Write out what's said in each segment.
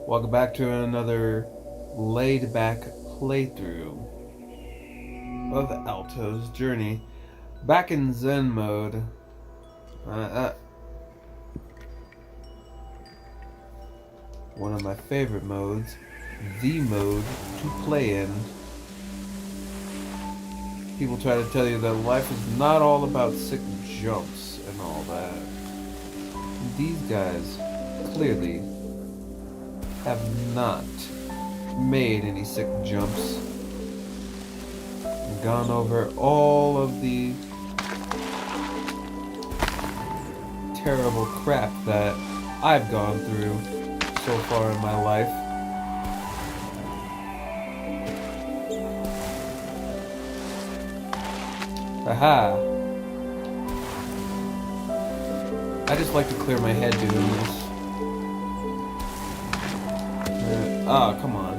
Welcome back to another laid-back playthrough of Alto's journey. Back in Zen mode. One of my favorite modes. The mode to play in. People try to tell you that life is not all about sick jumps and all that. These guys clearly have not made any sick jumps and gone over all of the terrible crap that I've gone through so far in my life. Aha! I just like to clear my head doing this. Come on.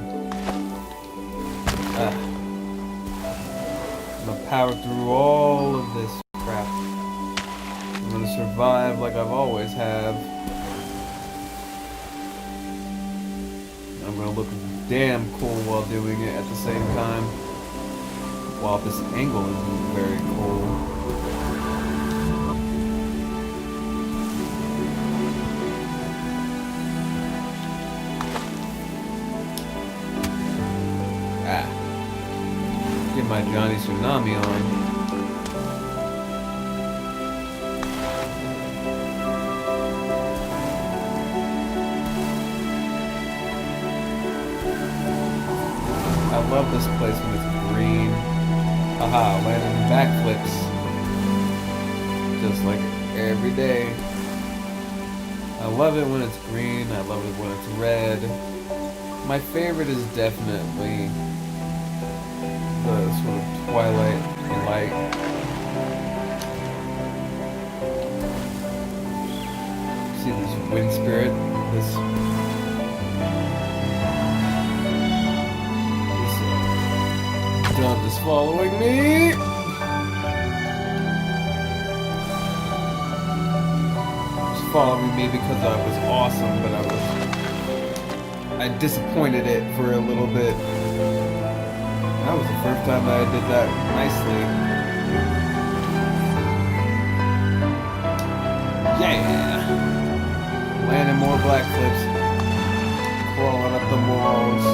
I'm gonna power through all of this crap. I'm gonna survive like I've always have. I'm gonna look damn cool while doing it at the same time. While this angle isn't very cool. Get my Johnny Tsunami on. I love this place when it's green. Haha, landing backflips. Just like every day. I love it when it's green, I love it when it's red. My favorite is definitely the sort of twilight light. See this wind spirit? This dove is following me! It's following me because I was awesome, but I disappointed it for a little bit. That was the first time that I did that nicely. Yeah! Landing more black flips. Crawling up the walls.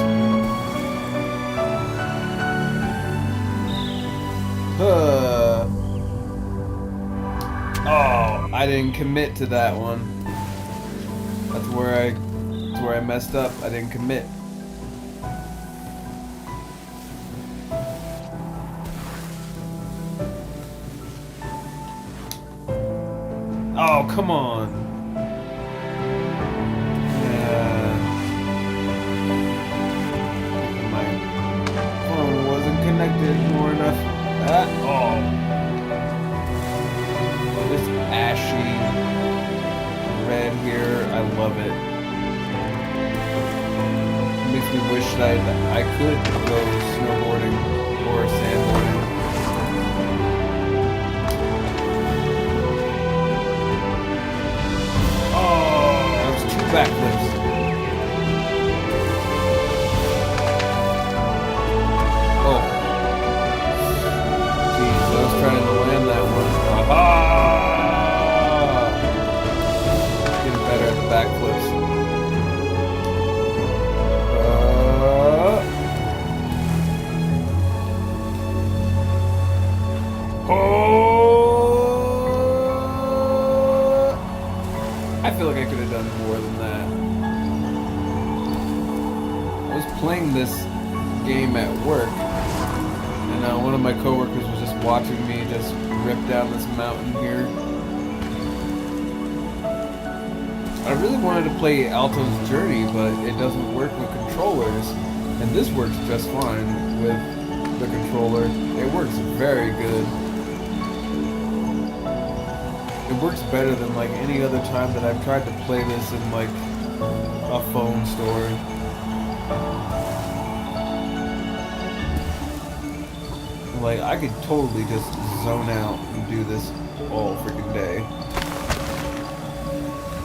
Oh, I didn't commit to that one. That's where I messed up. I didn't commit. Oh, come on. Yeah. My phone wasn't connected more enough. Oh. This ashy red here, I love it. It makes me wish that I could go snowboarding or sandboarding. Backflips. Oh. Jeez, I was trying to land that one. Aha! Getting better at the backflips. I feel like I could have done more than that. I was playing this game at work, and one of my coworkers was just watching me just rip down this mountain here. I really wanted to play Alto's Journey, but it doesn't work with controllers, and this works just fine with the controller. It works very good. It works better than like any other time that I've tried to play this in like a phone store. Like I could totally just zone out and do this all freaking day.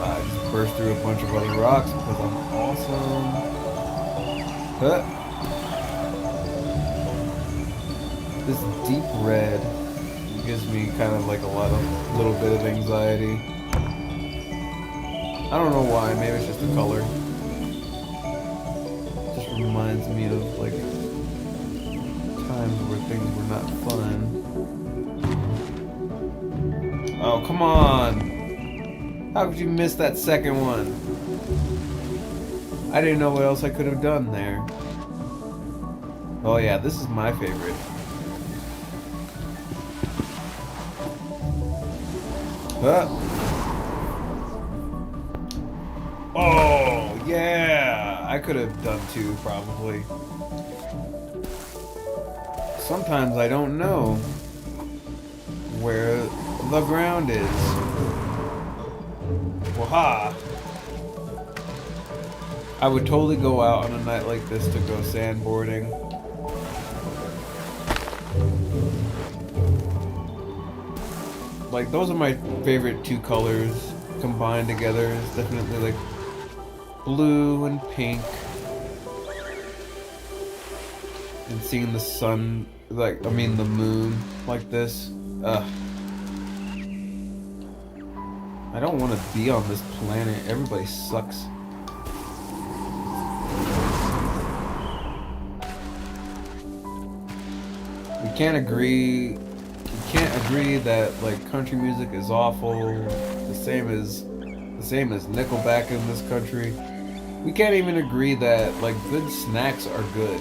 I just burst through a bunch of other rocks because I'm awesome. Huh. This deep red gives me kind of like a little bit of anxiety. I don't know why, maybe it's just the color. It just reminds me of like times where things were not fun. Oh, come on! How could you miss that second one? I didn't know what else I could have done there. Oh yeah, this is my favorite. Huh? Oh, yeah! I could have done two, probably. Sometimes I don't know where the ground is. Waha! I would totally go out on a night like this to go sandboarding. Like, those are my favorite two colors combined together. It's definitely like blue and pink. And seeing the sun, like, I mean the moon like this. Ugh. I don't want to be on this planet. Everybody sucks. We can't agree that like country music is awful. The same as Nickelback in this country. We can't even agree that like good snacks are good.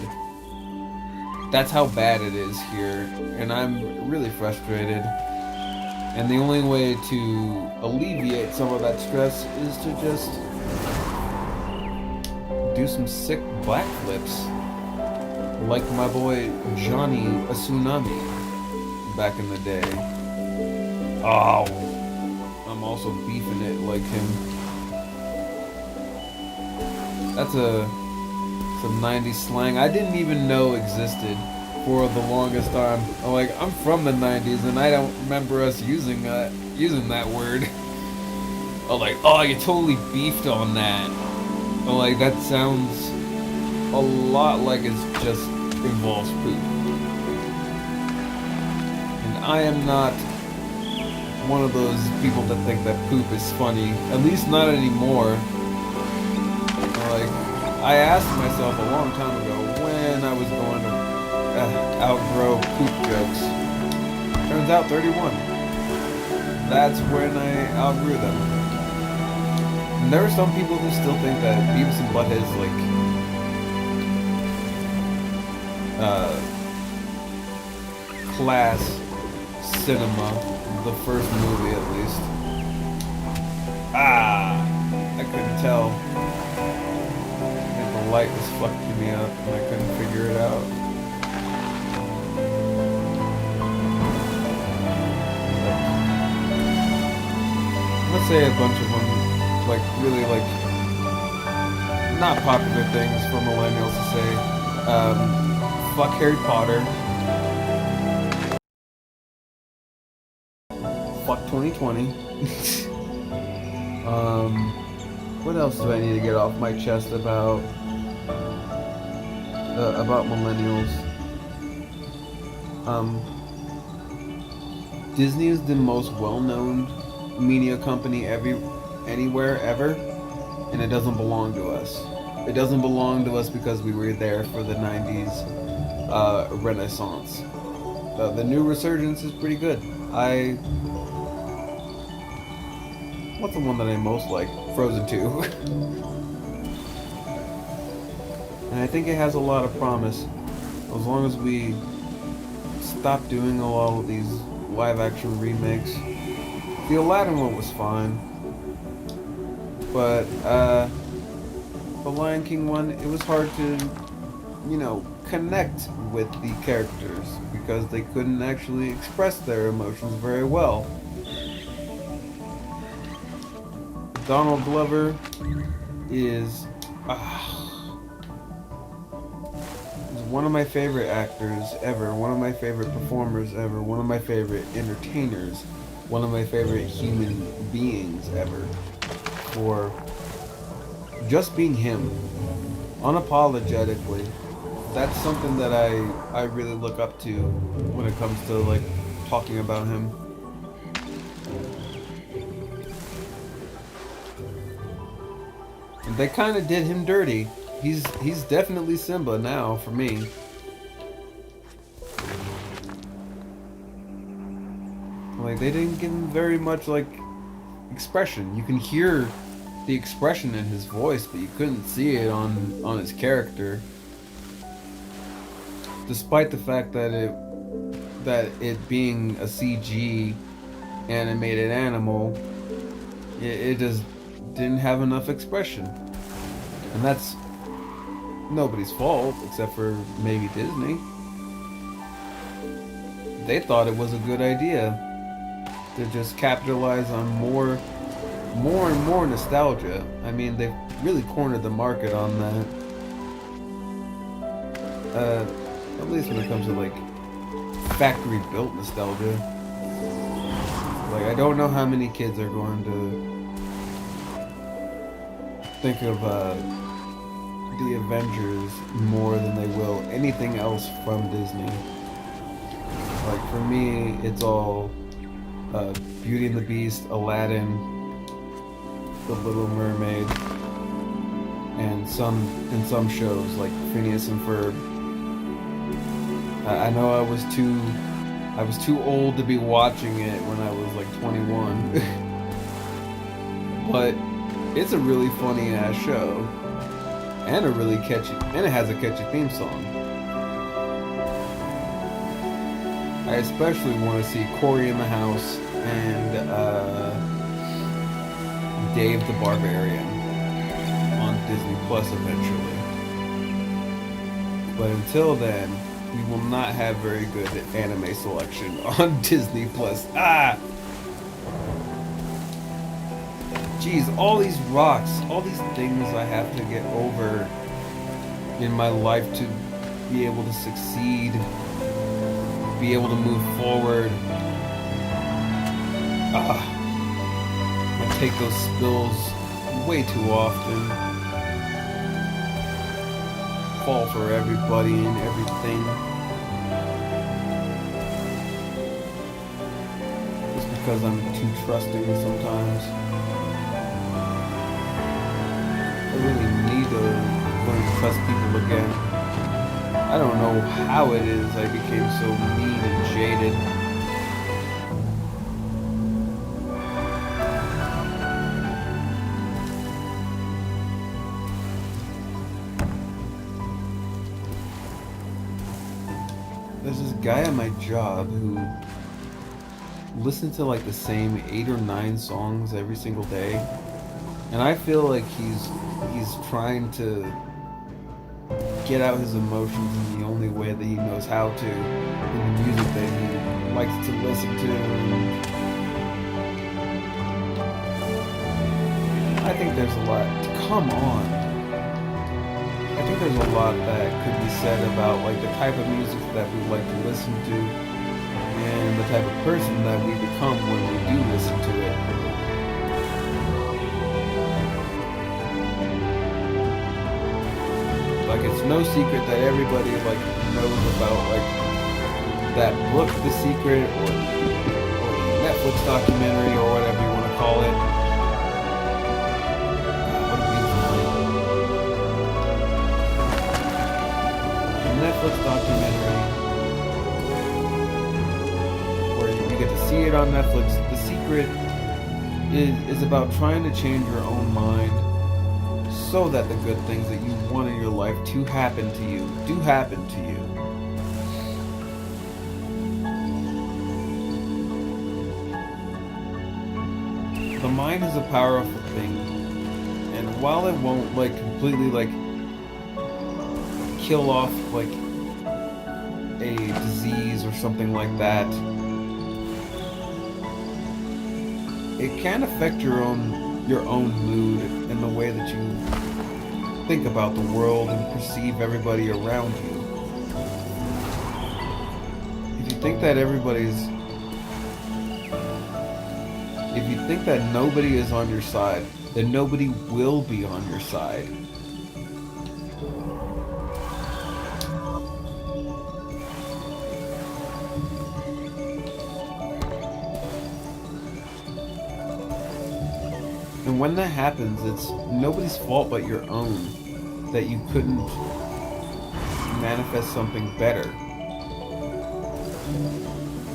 That's how bad it is here, and I'm really frustrated. And the only way to alleviate some of that stress is to just do some sick backflips, like my boy Johnny a Tsunami back in the day. Oh, I'm also beefing it like him. That's some 90s slang I didn't even know existed for the longest time. Like, I'm from the 90s and I don't remember us using that word. Oh, like, oh, you totally beefed on that. Oh, like, that sounds a lot like it just involves poop. And I am not one of those people that think that poop is funny. At least not anymore. Like, I asked myself a long time ago when I was going to outgrow poop jokes. Turns out 31. That's when I outgrew them. And there are some people who still think that Beavis and Butthead is like class cinema, the first movie at least. Ah, I couldn't tell. And the light was fucking me up and I couldn't figure it out. Let's say a bunch of them, like, really, like, not popular things for millennials to say. Fuck Harry Potter. Fuck 2020. What else do I need to get off my chest about millennials? Disney is the most well-known media company anywhere ever, and it doesn't belong to us. It doesn't belong to us because we were there for the 90s renaissance. The new resurgence is pretty good. What's the one that I most like? Frozen 2. And I think it has a lot of promise, as long as we stop doing all of these live action remakes. The Aladdin one was fine, but the Lion King one, it was hard to, connect with the characters because they couldn't actually express their emotions very well. Donald Glover is one of my favorite actors ever, one of my favorite performers ever, one of my favorite entertainers, one of my favorite human beings ever. for just being him, unapologetically. That's something that I really look up to when it comes to like talking about him. And they kind of did him dirty. He's definitely Simba now for me. Like they didn't give him very much like expression. You can hear the expression in his voice, but you couldn't see it on his character. Despite the fact that it being a CG animated animal, it just didn't have enough expression. And that's nobody's fault except for maybe Disney. They thought it was a good idea to just capitalize on more and more nostalgia. I mean, they've really cornered the market on that. At least when it comes to like factory built nostalgia. Like I don't know how many kids are going to think of the Avengers more than they will anything else from Disney. Like for me, it's all Beauty and the Beast, Aladdin, The Little Mermaid, and some shows like Phineas and Ferb. I know I was too old to be watching it when I was like 21, but it's a really funny ass show, and it has a catchy theme song. I especially want to see Corey in the House and Dave the Barbarian on Disney Plus eventually. But until then, we will not have very good anime selection on Disney Plus. Jeez, all these rocks, all these things I have to get over in my life to be able to succeed, be able to move forward. I take those spills way too often. Fall for everybody and everything. Just because I'm too trusting sometimes. I really need to learn to trust people again. I don't know how it is I became so mean and jaded. There's this guy at my job who listens to like the same 8 or 9 songs every single day, and I feel like he's trying to get out his emotions in the only way that he knows how to, in the music that he likes to listen to. I think there's a lot. Come on. I think there's a lot that could be said about like the type of music that we like to listen to and the type of person that we become when we do listen to it. Like it's no secret that everybody like knows about like that book, The Secret, or the Netflix documentary, or whatever you want to call it. Netflix documentary where you get to see it on Netflix. The Secret is about trying to change your own mind so that the good things that you want in your life to happen to you do happen to you. The mind is a powerful thing, and while it won't like completely like kill off like a disease or something like that, it can affect your own mood and the way that you think about the world and perceive everybody around you. If you think that nobody is on your side, then nobody will be on your side. And when that happens, it's nobody's fault but your own that you couldn't manifest something better.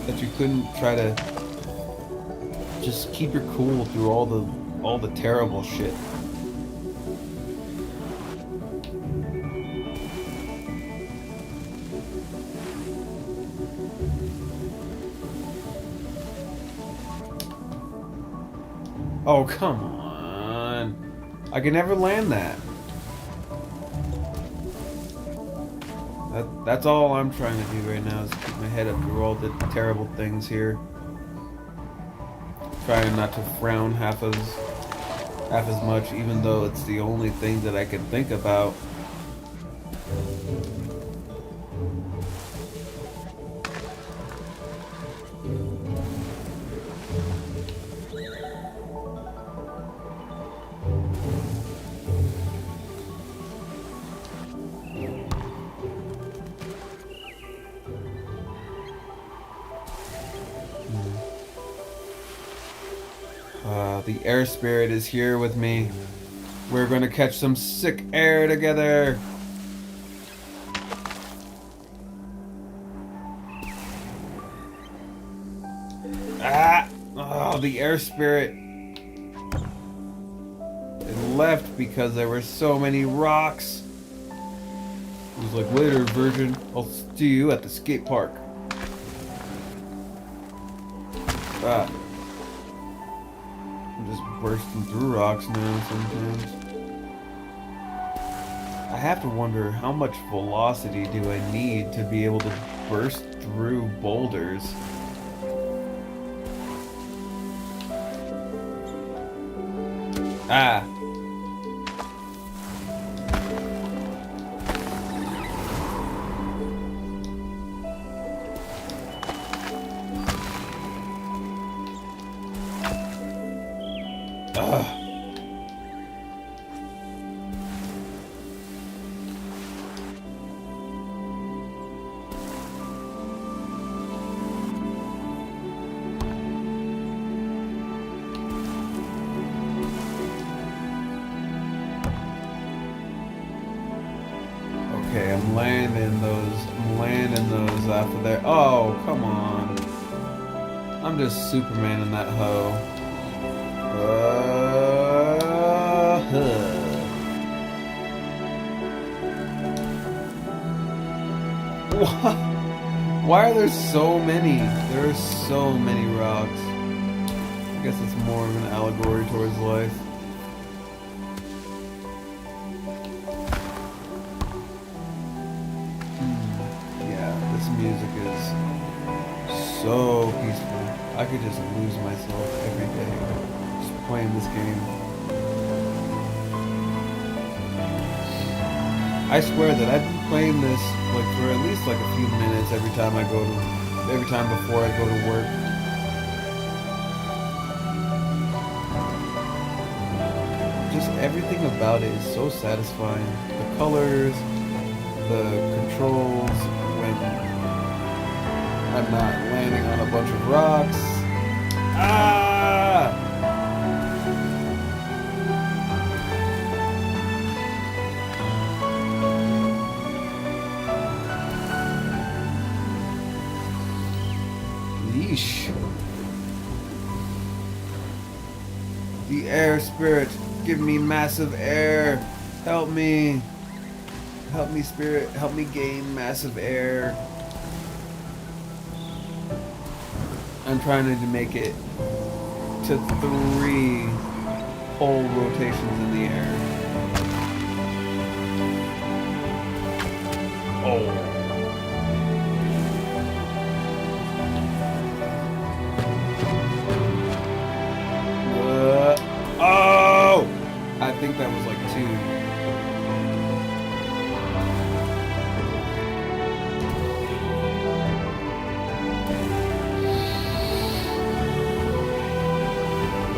That you couldn't try to just keep your cool through all the terrible shit. Oh, come on. I can never land that. That's all I'm trying to do right now is keep my head up through all the terrible things here. Trying not to frown half as much, even though it's the only thing that I can think about. The air spirit is here with me. We're gonna catch some sick air together. Ah! Oh, the air spirit. It left because there were so many rocks. It was like, later, virgin. I'll see you at the skate park. Ah. I'm just bursting through rocks now sometimes. I have to wonder how much velocity do I need to be able to burst through boulders. Ah. Okay, I'm landing those off of there. Oh, come on. I'm just Superman in that hoe. What? Why are there so many? There are so many rocks. I guess it's more of an allegory towards life. Music is so peaceful. I could just lose myself every day just playing this game. I swear that I've been playing this like for at least like a few minutes every time before I go to work. Just everything about it is so satisfying. The colors, the controls, when I'm not landing on a bunch of rocks. Ah! Yeesh. The air spirit, give me massive air. Help me. Help me, spirit. Help me gain massive air. I'm trying to make it to 3 whole rotations in the air. Oh. Oh! I think that was like 2.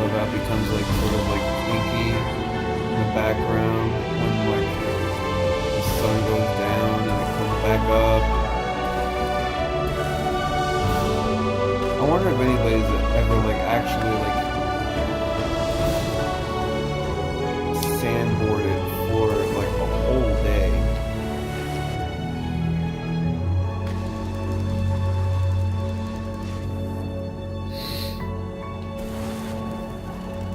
That becomes like sort of like inky. back up. I wonder if anybody's ever like actually like sandboarded for like a whole day.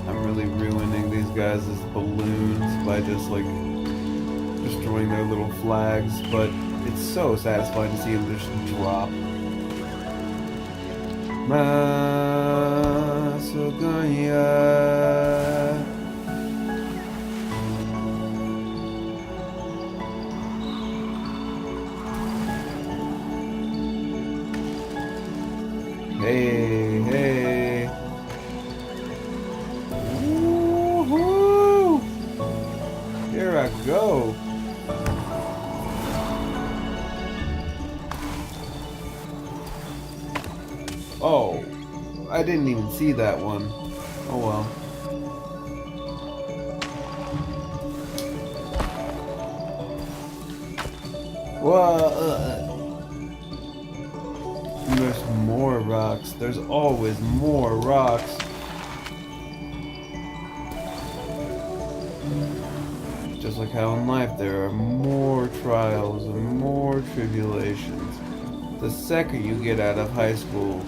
I'm really ruining these guys' balloons by just like destroying their little flags, but it's so satisfying to see them just drop. Masuganya. Hey, hey. Woohoo! Here I go. Oh, I didn't even see that one. Oh well. There's more rocks. There's always more rocks. Just like how in life there are more trials and more tribulations. The second you get out of high school,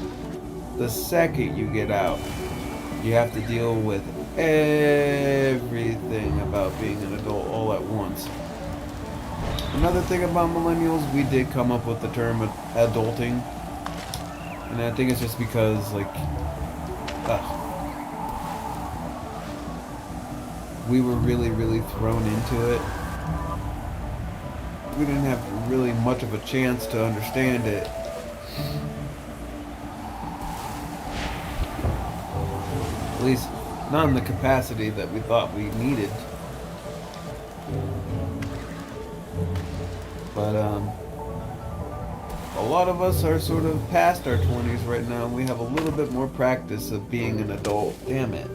the second you get out, you have to deal with everything about being an adult all at once. Another thing about millennials, we did come up with the term adulting. And I think it's just because, like, we were really, really thrown into it. We didn't have really much of a chance to understand it. At least, not in the capacity that we thought we needed. But, a lot of us are sort of past our 20s right now, and we have a little bit more practice of being an adult. Damn it.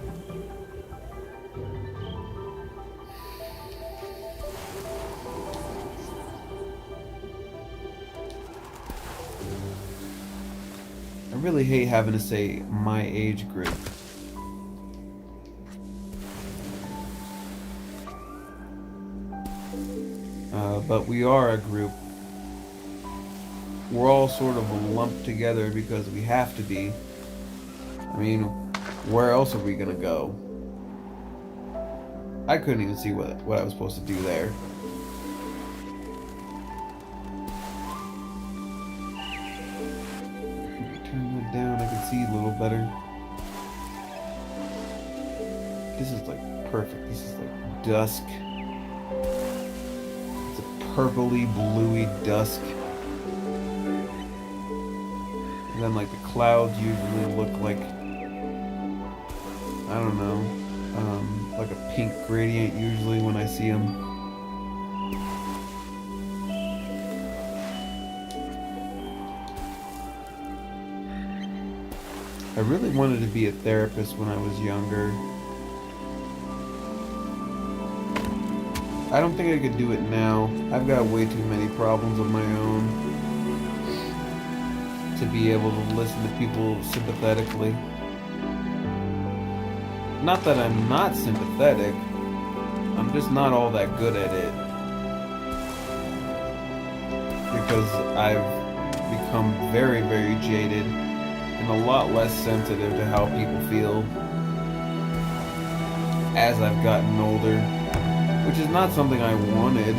I really hate having to say my age group. But we are a group. We're all sort of lumped together because we have to be. I mean, where else are we gonna go? I couldn't even see what I was supposed to do there. Turn that down, I can see a little better. This is like perfect. This is like dusk. It's a purpley, bluey dusk. And then like the clouds usually look like, I don't know, like a pink gradient usually when I see them. I really wanted to be a therapist when I was younger. I don't think I could do it now. I've got way too many problems of my own to be able to listen to people sympathetically. Not that I'm not sympathetic, I'm just not all that good at it. Because I've become very, very jaded and a lot less sensitive to how people feel as I've gotten older, which is not something I wanted.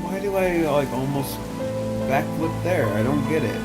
Why do I like almost backflip there? I don't get it.